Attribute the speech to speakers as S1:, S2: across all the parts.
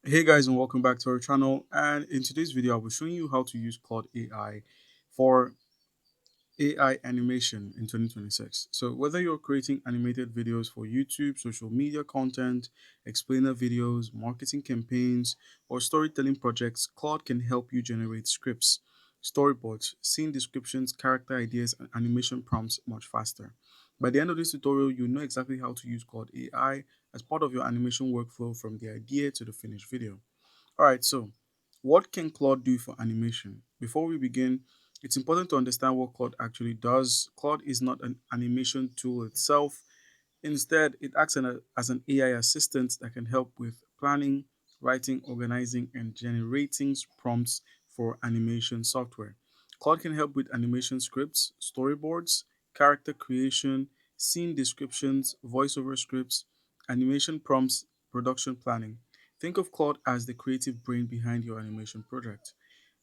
S1: Hey guys, and welcome back to our channel. And in today's video, I'll be showing you how to use Claude AI for AI animation in 2026. So whether you're creating animated videos for YouTube, social media content, explainer videos, marketing campaigns, or storytelling projects, Claude can help you generate scripts, storyboards, scene descriptions, character ideas, and animation prompts much faster. By the end of this tutorial, you know exactly how to use Claude AI as part of your animation workflow from the idea to the finished video. All right, so what can Claude do for animation? Before we begin, it's important to understand what Claude actually does. Claude is not an animation tool itself. Instead, it acts as an AI assistant that can help with planning, writing, organizing, and generating prompts for animation software. Claude can help with animation scripts, storyboards, character creation, scene descriptions, voiceover scripts, animation prompts, production planning. Think of Claude as the creative brain behind your animation project.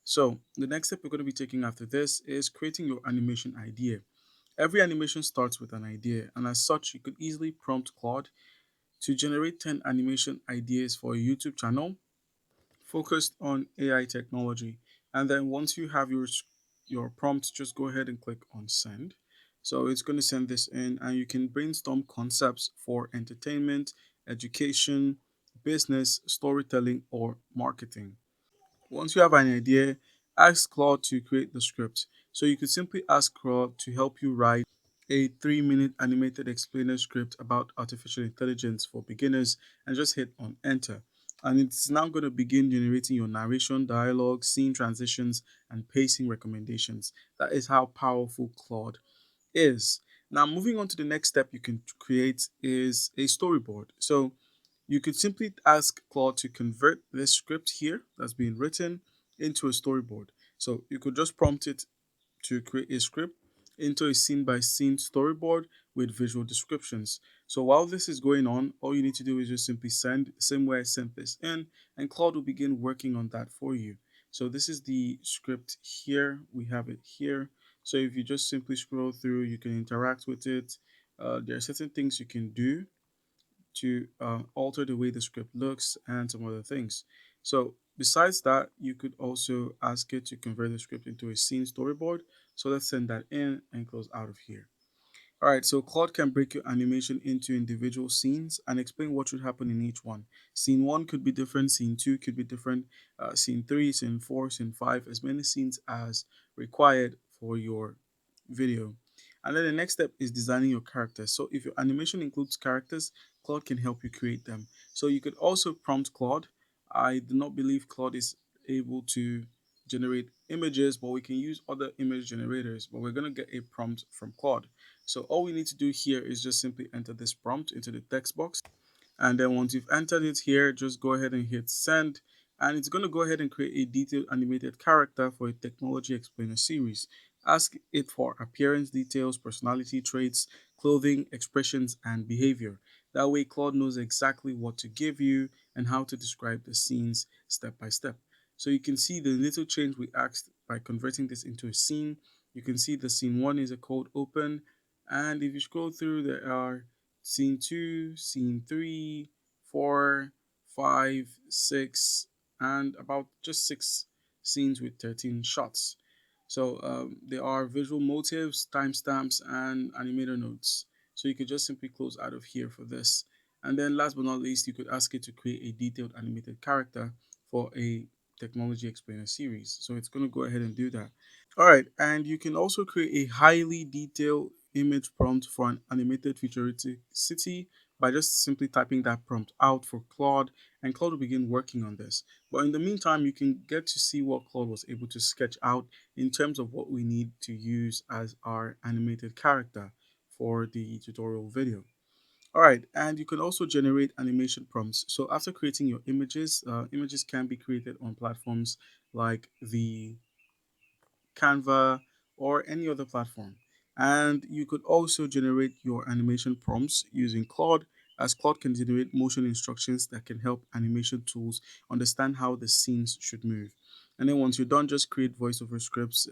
S1: So, the next step we're going to be taking after this is creating your animation idea. Every animation starts with an idea, and as such, you could easily prompt Claude to generate 10 animation ideas for a YouTube channel focused on AI technology. And then once you have your prompt, just go ahead and click on send. So it's going to send this in, and you can brainstorm concepts for entertainment, education, business, storytelling, or marketing. Once you have an idea, ask Claude to create the script. So you could simply ask Claude to help you write a 3-minute animated explainer script about artificial intelligence for beginners and just hit on enter. And it's now going to begin generating your narration, dialogue, scene transitions, and pacing recommendations. That is how powerful Claude is. Now, moving on to the next step you can create is a storyboard. So you could simply ask Claude to convert this script here that's being written into a storyboard. So you could just prompt it to create a script into a scene by scene storyboard with visual descriptions. So while this is going on, all you need to do is just simply send the same way I sent this in, and Claude will begin working on that for you. So this is the script here. We have it here. So if you just simply scroll through, you can interact with it. There are certain things you can do to alter the way the script looks and some other things. So besides that, you could also ask it to convert the script into a scene storyboard. So let's send that in and close out of here. All right, so Claude can break your animation into individual scenes and explain what should happen in each one. Scene one could be different, scene two could be different, scene three, scene four, scene five, as many scenes as required for your video. And then the next step is designing your characters. So if your animation includes characters, Claude can help you create them. So you could also prompt Claude. I do not believe Claude is able to generate images, but we can use other image generators. But we're going to get a prompt from Claude. So all we need to do here is just simply enter this prompt into the text box. And then once you've entered it here, just go ahead and hit send. And it's going to go ahead and create a detailed animated character for a technology explainer series. Ask it for appearance details, personality traits, clothing, expressions, and behavior. That way, Claude knows exactly what to give you and how to describe the scenes step by step. So you can see the little change we asked by converting this into a scene. You can see the scene one is a cold open. And if you scroll through, there are scene two, scene three, four, five, six, and about just six scenes with 13 shots. So there are visual motives, timestamps, and animator notes. So you could just simply close out of here for this. And then last but not least, you could ask it to create a detailed animated character for a technology explainer series. So it's going to go ahead and do that. All right, and you can also create a highly detailed image prompt for an animated futuristic city by just simply typing that prompt out for Claude, and Claude will begin working on this. But in the meantime, you can get to see what Claude was able to sketch out in terms of what we need to use as our animated character for the tutorial video. All right, and you can also generate animation prompts. So after creating your images, images can be created on platforms like the Canva, or any other platform. And you could also generate your animation prompts using Claude, as Claude can generate motion instructions that can help animation tools understand how the scenes should move. And then once you're done, just create voiceover scripts.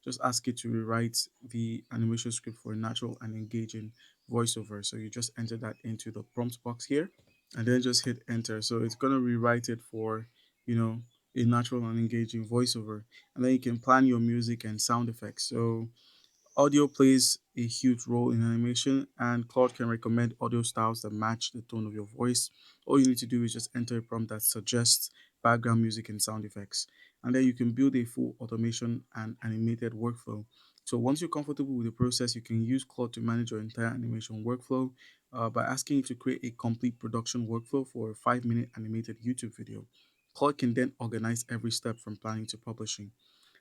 S1: Just ask it to rewrite the animation script for a natural and engaging voiceover. So you just enter that into the prompt box here, and then just hit enter. So it's going to rewrite it for, you know, a natural and engaging voiceover. And then you can plan your music and sound effects. So audio plays a huge role in animation, and Claude can recommend audio styles that match the tone of your voice. All you need to do is just enter a prompt that suggests background music and sound effects, and then you can build a full automation and animated workflow. So once you're comfortable with the process, you can use Claude to manage your entire animation workflow by asking it to create a complete production workflow for a 5-minute animated YouTube video. Claude can then organize every step from planning to publishing.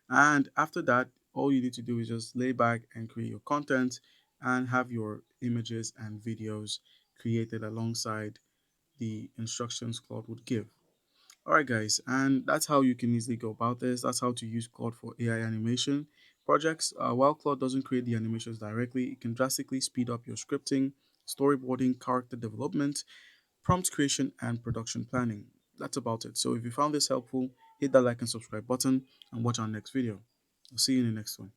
S1: And after that, all you need to do is just lay back and create your content and have your images and videos created alongside the instructions Claude would give. All right, guys, and that's how you can easily go about this. That's how to use Claude for AI animation projects. While Claude doesn't create the animations directly, it can drastically speed up your scripting, storyboarding, character development, prompt creation, and production planning. That's about it. So if you found this helpful, hit that like and subscribe button and watch our next video. I'll see you in the next one.